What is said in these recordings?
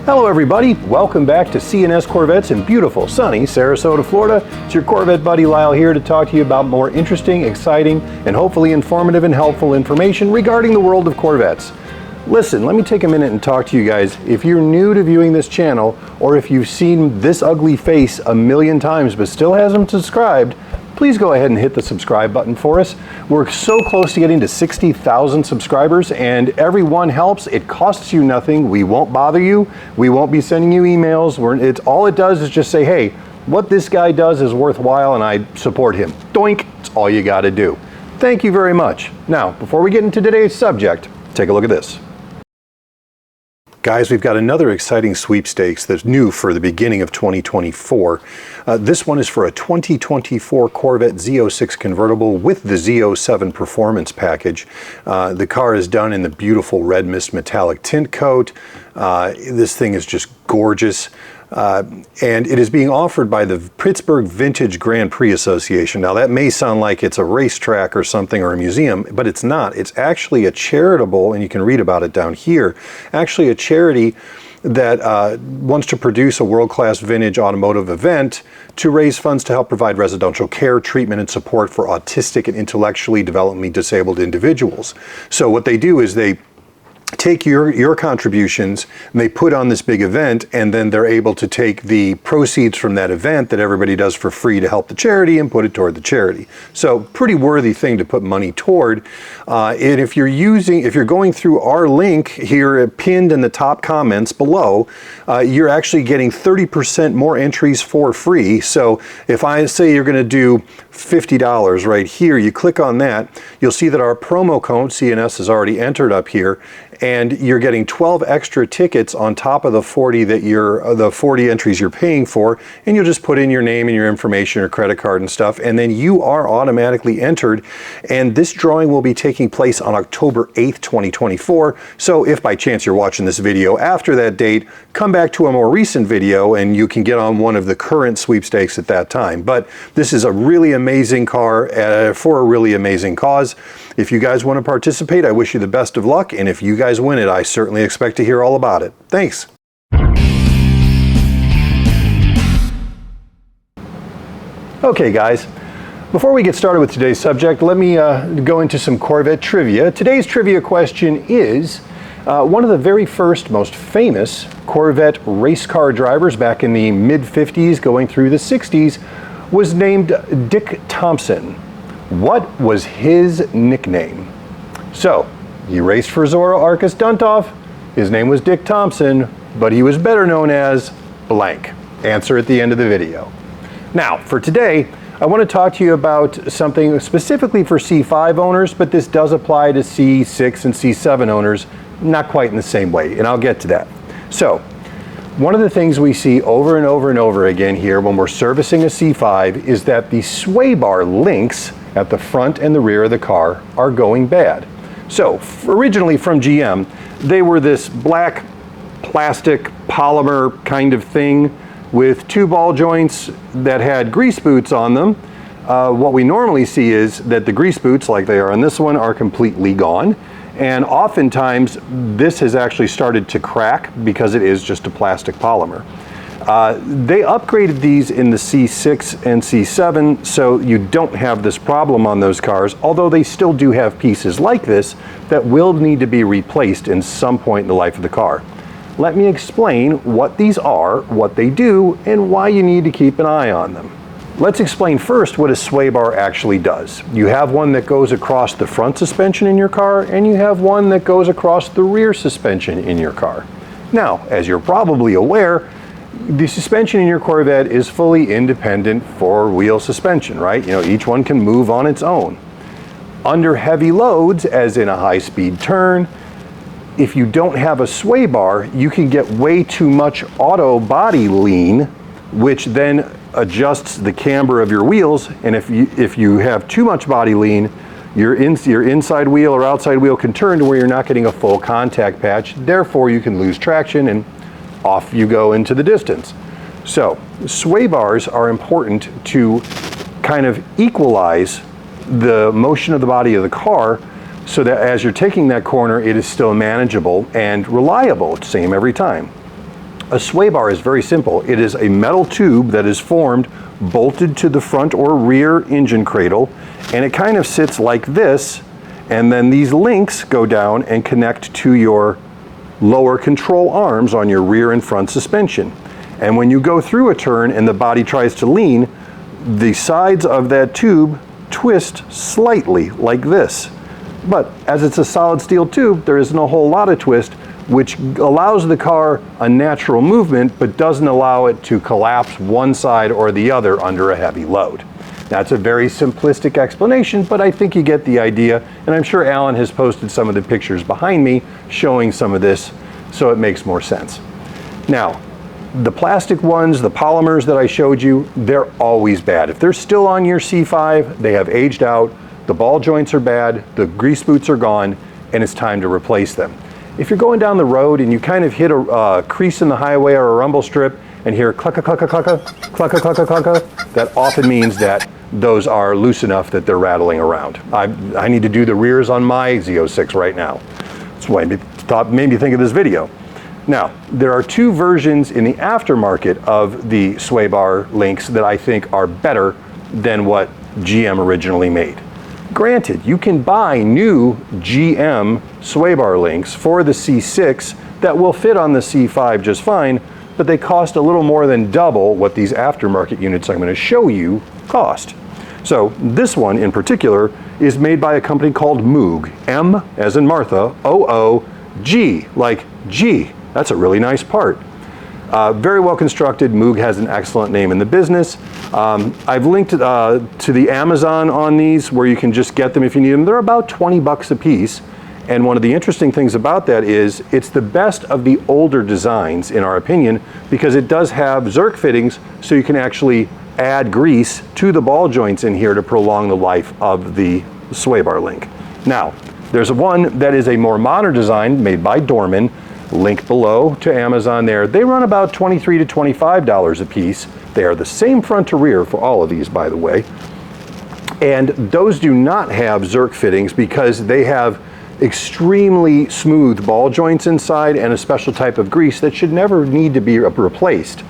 Hello everybody, welcome back to C&S Corvettes in beautiful, sunny Sarasota, Florida. It's your Corvette buddy Lyle here to talk to you about more interesting, exciting, and hopefully informative and helpful information regarding the world of Corvettes. Listen, let me take a minute and talk to you guys. If you're new to viewing this channel, or if you've seen this ugly face a million times but still hasn't subscribed, please go ahead and hit the subscribe button for us. We're so close to getting to 60,000 subscribers, and every one helps. It costs you nothing. We won't bother you. We won't be sending you emails. All it does is just say, hey, what this guy does is worthwhile and I support him. Doink, it's all you gotta do. Thank you very much. Now, before we get into today's subject, take a look at this. Guys, we've got another exciting sweepstakes that's new for the beginning of 2024. This one is for a 2024 Corvette Z06 convertible with the Z07 performance package. The car is done in the beautiful red mist metallic tint coat. This thing is just gorgeous. And it is being offered by the Pittsburgh Vintage Grand Prix Association. Now that may sound like it's a racetrack or something or a museum, but it's not. It's actually a charitable, and you can read about it down here, actually a charity that wants to produce a world-class vintage automotive event to raise funds to help provide residential care, treatment, and support for autistic and intellectually developmentally disabled individuals. So what they do is they take your contributions and they put on this big event, and then they're able to take the proceeds from that event that everybody does for free to help the charity and put it toward the charity. So pretty worthy thing to put money toward. And if you're going through our link here pinned in the top comments below, you're actually getting 30% more entries for free. So if I say you're going to do $50 right here, you click on that, you'll see that our promo code CNS is already entered up here, and you're getting 12 extra tickets on top of the 40 entries you're paying for, and you'll just put in your name and your information, your credit card and stuff, and then you are automatically entered. And this drawing will be taking place on October 8th, 2024. So if by chance you're watching this video after that date, come back to a more recent video and you can get on one of the current sweepstakes at that time. But this is a really amazing car for a really amazing cause. If you guys want to participate, I wish you the best of luck, and if you guys win it, I certainly expect to hear all about it. Thanks. Okay guys, before we get started with today's subject, let me go into some Corvette trivia. Today's trivia question is, one of the very first, most famous Corvette race car drivers back in the mid-50s going through the 60s was named Dick Thompson. What was his nickname? So, he raced for Zora Arkus Duntov. His name was Dick Thompson, but he was better known as blank. Answer at the end of the video. Now, for today, I want to talk to you about something specifically for C5 owners, but this does apply to C6 and C7 owners, not quite in the same way, and I'll get to that. So, one of the things we see over and over and over again here when we're servicing a C5 is that the sway bar links at the front and the rear of the car are going bad. So, originally from GM, they were this black plastic polymer kind of thing with two ball joints that had grease boots on them. What we normally see is that the grease boots, like they are on this one, are completely gone. And oftentimes, this has actually started to crack because it is just a plastic polymer. They upgraded these in the C6 and C7, so you don't have this problem on those cars, although they still do have pieces like this that will need to be replaced in some point in the life of the car. Let me explain what these are, what they do, and why you need to keep an eye on them. Let's explain first what a sway bar actually does. You have one that goes across the front suspension in your car, and you have one that goes across the rear suspension in your car. Now, as you're probably aware, the suspension in your Corvette is fully independent four-wheel suspension, right? You know, each one can move on its own. Under heavy loads, as in a high-speed turn, if you don't have a sway bar, you can get way too much auto body lean, which then adjusts the camber of your wheels, and if you have too much body lean, your inside wheel or outside wheel can turn to where you're not getting a full contact patch. Therefore, you can lose traction and off you go into the distance. So, sway bars are important to kind of equalize the motion of the body of the car so that as you're taking that corner, it is still manageable and reliable. Same every time. A sway bar is very simple. It is a metal tube that is formed, bolted to the front or rear engine cradle, and it kind of sits like this, and then these links go down and connect to your lower control arms on your rear and front suspension. And when you go through a turn and the body tries to lean, the sides of that tube twist slightly like this. But as it's a solid steel tube, there isn't a whole lot of twist, which allows the car a natural movement, but doesn't allow it to collapse one side or the other under a heavy load. That's a very simplistic explanation, but I think you get the idea, and I'm sure Alan has posted some of the pictures behind me showing some of this, so it makes more sense. Now, the plastic ones, the polymers that I showed you, they're always bad. If they're still on your C5, they have aged out, the ball joints are bad, the grease boots are gone, and it's time to replace them. If you're going down the road and you kind of hit a crease in the highway or a rumble strip and hear clucka clucka clucka, clucka clucka clucka, that often means that those are loose enough that they're rattling around. I need to do the rears on my Z06 right now. That's why it made me think of this video. Now, there are two versions in the aftermarket of the sway bar links that I think are better than what GM originally made. Granted, you can buy new GM sway bar links for the C6 that will fit on the C5 just fine, but they cost a little more than double what these aftermarket units I'm going to show you cost. So this one in particular is made by a company called Moog, M as in Martha, O-O-G, like G. That's a really nice part. Very well constructed. Moog has an excellent name in the business. I've linked to the Amazon on these where you can just get them if you need them. They're about 20 bucks a piece. And one of the interesting things about that is it's the best of the older designs in our opinion, because it does have Zerk fittings, so you can actually add grease to the ball joints in here to prolong the life of the sway bar link. Now, there's one that is a more modern design made by Dorman, link below to Amazon there. They run about $23 to $25 a piece. They are the same front to rear for all of these, by the way. And those do not have Zerk fittings because they have extremely smooth ball joints inside and a special type of grease that should never need to be replaced.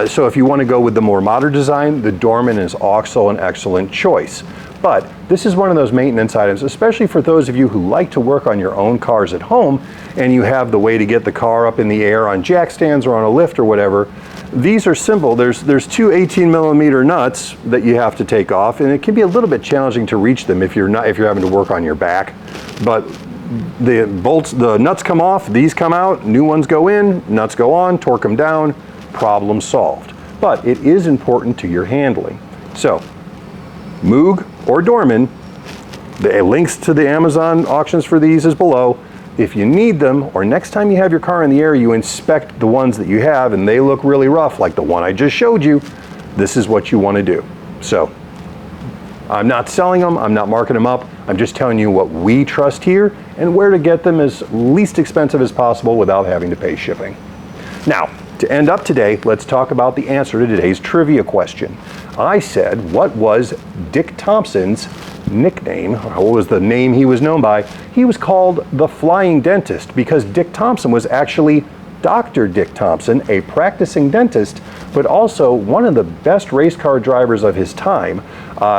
So if you want to go with the more modern design, the Dorman is also an excellent choice. But this is one of those maintenance items, especially for those of you who like to work on your own cars at home and you have the way to get the car up in the air on jack stands or on a lift or whatever. These are simple. There's two 18mm nuts that you have to take off, and it can be a little bit challenging to reach them if you're having to work on your back. But the nuts come off, these come out, new ones go in, nuts go on, torque them down, problem solved. But it is important to your handling. So, Moog or Dorman, the links to the Amazon auctions for these is below. If you need them, or next time you have your car in the air, you inspect the ones that you have and they look really rough, like the one I just showed you, this is what you want to do. So, I'm not selling them, I'm not marking them up, I'm just telling you what we trust here and where to get them as least expensive as possible without having to pay shipping. Now, to end up today, let's talk about the answer to today's trivia question. I said, what was Dick Thompson's nickname? What was the name he was known by? He was called the Flying Dentist because Dick Thompson was actually Dr. Dick Thompson, a practicing dentist, but also one of the best race car drivers of his time.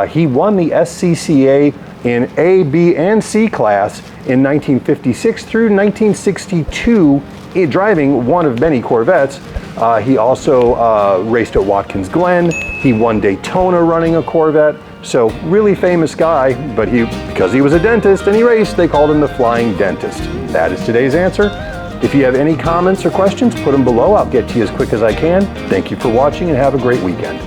He won the SCCA in A, B, and C class in 1956 through 1962, driving one of many Corvettes. He also raced at Watkins Glen. He won Daytona running a Corvette. So really famous guy, but because he was a dentist and he raced, they called him the Flying Dentist. That is today's answer. If you have any comments or questions, put them below. I'll get to you as quick as I can. Thank you for watching and have a great weekend.